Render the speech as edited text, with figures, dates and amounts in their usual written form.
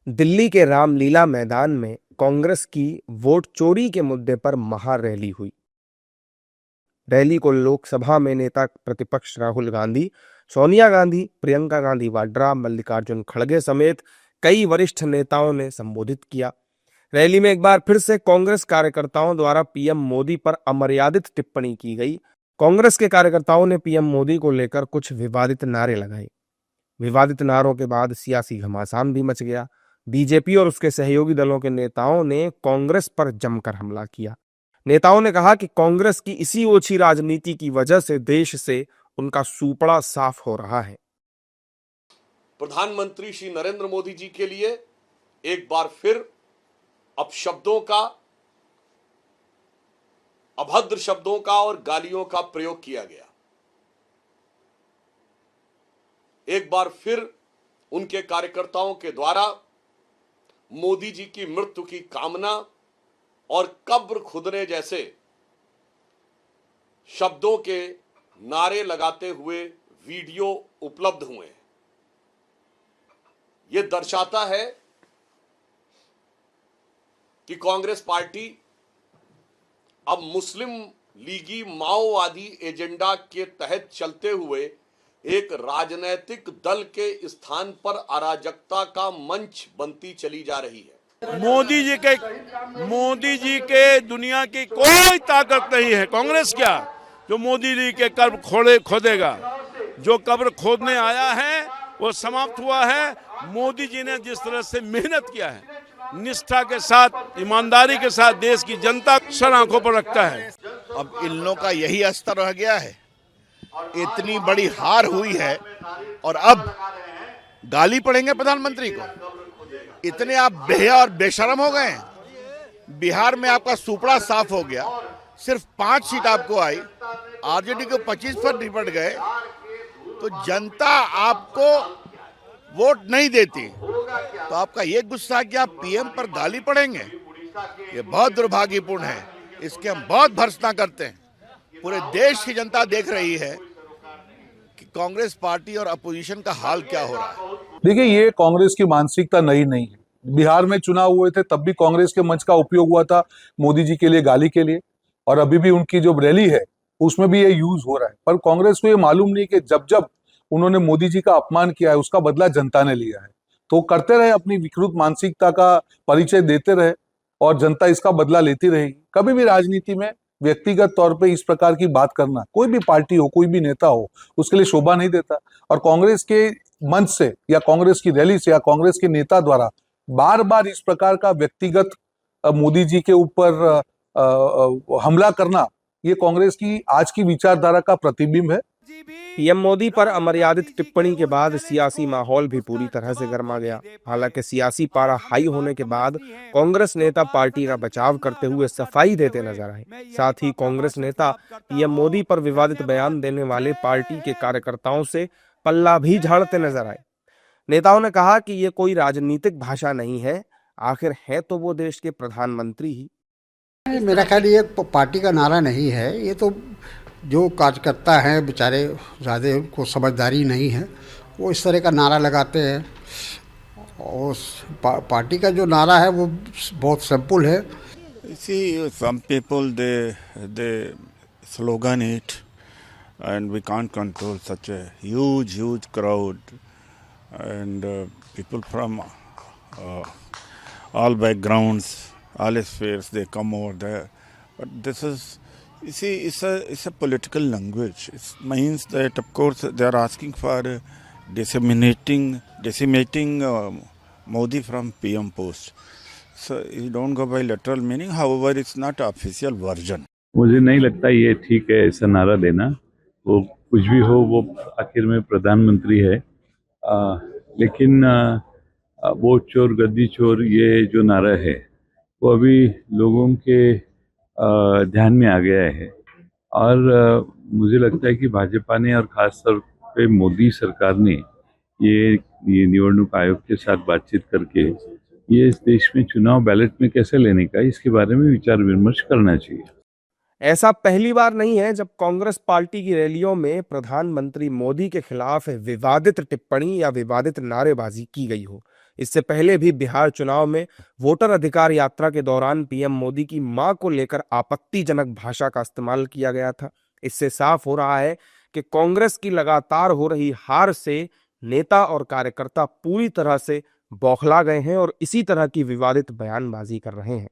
दिल्ली के रामलीला मैदान में कांग्रेस की वोट चोरी के मुद्दे पर महारैली हुई। रैली को लोकसभा में नेता प्रतिपक्ष राहुल गांधी, सोनिया गांधी, प्रियंका गांधी वाड्रा, मल्लिकार्जुन खड़गे समेत कई वरिष्ठ नेताओं ने संबोधित किया। रैली में एक बार फिर से कांग्रेस कार्यकर्ताओं द्वारा पीएम मोदी पर अमर्यादित टिप्पणी की गई। कांग्रेस के कार्यकर्ताओं ने पीएम मोदी को लेकर कुछ विवादित नारे लगाए। विवादित नारों के बाद सियासी घमासान भी मच गया। बीजेपी और उसके सहयोगी दलों के नेताओं ने कांग्रेस पर जमकर हमला किया। नेताओं ने कहा कि कांग्रेस की इसी ओछी राजनीति की वजह से देश से उनका सूपड़ा साफ हो रहा है। प्रधानमंत्री श्री नरेंद्र मोदी जी के लिए एक बार फिर अपशब्दों का, अभद्र शब्दों का और गालियों का प्रयोग किया गया। एक बार फिर उनके कार्यकर्ताओं के द्वारा मोदी जी की मृत्यु की कामना और कब्र खुदने जैसे शब्दों के नारे लगाते हुए वीडियो उपलब्ध हुए हैं। यह दर्शाता है कि कांग्रेस पार्टी अब मुस्लिम लीगी माओवादी एजेंडा के तहत चलते हुए एक राजनैतिक दल के स्थान पर अराजकता का मंच बनती चली जा रही है। मोदी जी के दुनिया की कोई ताकत नहीं है। कांग्रेस क्या जो मोदी जी के कब्र खोदेगा। जो कब्र खोदने आया है वो समाप्त हुआ है। मोदी जी ने जिस तरह से मेहनत किया है, निष्ठा के साथ, ईमानदारी के साथ देश की जनता सर आंखों पर रखता है। अब इन लोगों का यही अस्तर रह गया है। इतनी बड़ी हार हुई है और अब गाली पड़ेंगे प्रधानमंत्री को। इतने आप बेहया और बेशरम हो गए हैं। बिहार में आपका सुपड़ा साफ हो गया, सिर्फ 5 सीट आपको आई, आरजेडी को 25 पर निपट गए, तो जनता आपको वोट नहीं देती। तो आपका ये गुस्सा कि आप पीएम पर गाली पड़ेंगे, ये बहुत दुर्भाग्यपूर्ण है। इसके हम बहुत भर्त्सना करते हैं। पूरे देश की जनता देख रही है कि कांग्रेस पार्टी और अपोजिशन का हाल क्या हो रहा है। देखिए, ये कांग्रेस की मानसिकता नई नहीं है। बिहार में चुनाव हुए थे तब भी कांग्रेस के मंच का उपयोग हुआ था मोदी जी के लिए गाली के लिए, और अभी भी उनकी जो रैली है उसमें भी ये यूज हो रहा है। पर कांग्रेस को ये मालूम नहीं कि जब जब उन्होंने मोदी जी का अपमान किया है उसका बदला जनता ने लिया है। तो करते रहे, अपनी विकृत मानसिकता का परिचय देते रहे और जनता इसका बदला लेती रहेगी। कभी भी राजनीति में व्यक्तिगत तौर पे इस प्रकार की बात करना, कोई भी पार्टी हो, कोई भी नेता हो, उसके लिए शोभा नहीं देता। और कांग्रेस के मंच से या कांग्रेस की रैली से या कांग्रेस के नेता द्वारा बार बार इस प्रकार का व्यक्तिगत मोदी जी के ऊपर हमला करना, ये कांग्रेस की आज की विचारधारा का प्रतिबिंब है। पीएम मोदी पर अमर्यादित टिप्पणी के बाद सियासी माहौल भी पूरी तरह से गर्मा गया। हालांकि सियासी पारा हाई होने के बाद कांग्रेस नेता पार्टी का बचाव करते हुए सफाई देते नजर आए। साथ ही कांग्रेस नेता पीएम मोदी पर विवादित बयान देने वाले पार्टी के कार्यकर्ताओं से पल्ला भी झाड़ते नजर आए। नेताओं ने कहा कि ये कोई राजनीतिक भाषा नहीं है, आखिर है तो वो देश के प्रधानमंत्री ही। मेरा ख्याल ये पार्टी का नारा नहीं है। ये तो जो कार्यकर्ता हैं बेचारे, ज़्यादा उनको समझदारी नहीं है, वो इस तरह का नारा लगाते हैं। और पार्टी का जो नारा है वो बहुत सिंपल है। See, some people they slogan it, and we can't control such a huge crowd, and people from all backgrounds, all spheres, they come over there. But this is, you see, it's a political language. It means that, of course, they are asking for decimating Modi from PM post. So you don't go by literal meaning. However, it's not an official version. मुझे नहीं लगता ये ठीक है ऐसा नारा देना। वो कुछ भी हो, वो आखिर में प्रधानमंत्री है। लेकिन वोट चोर, गद्दी चोर, ये जो नारा है वो अभी लोगों के ध्यान में आ गया है। और मुझे लगता है कि भाजपा ने और खास तौर पे मोदी सरकार ने ये निवडणूक आयोग के साथ बातचीत करके ये इस देश में चुनाव बैलेट में कैसे लेने का, इसके बारे में विचार विमर्श करना चाहिए। ऐसा पहली बार नहीं है जब कांग्रेस पार्टी की रैलियों में प्रधानमंत्री मोदी के खिलाफ विवादित टिप्पणी या विवादित नारेबाजी की गई हो। इससे पहले भी बिहार चुनाव में वोटर अधिकार यात्रा के दौरान पीएम मोदी की मां को लेकर आपत्तिजनक भाषा का इस्तेमाल किया गया था। इससे साफ हो रहा है कि कांग्रेस की लगातार हो रही हार से नेता और कार्यकर्ता पूरी तरह से बौखला गए हैं और इसी तरह की विवादित बयानबाजी कर रहे हैं।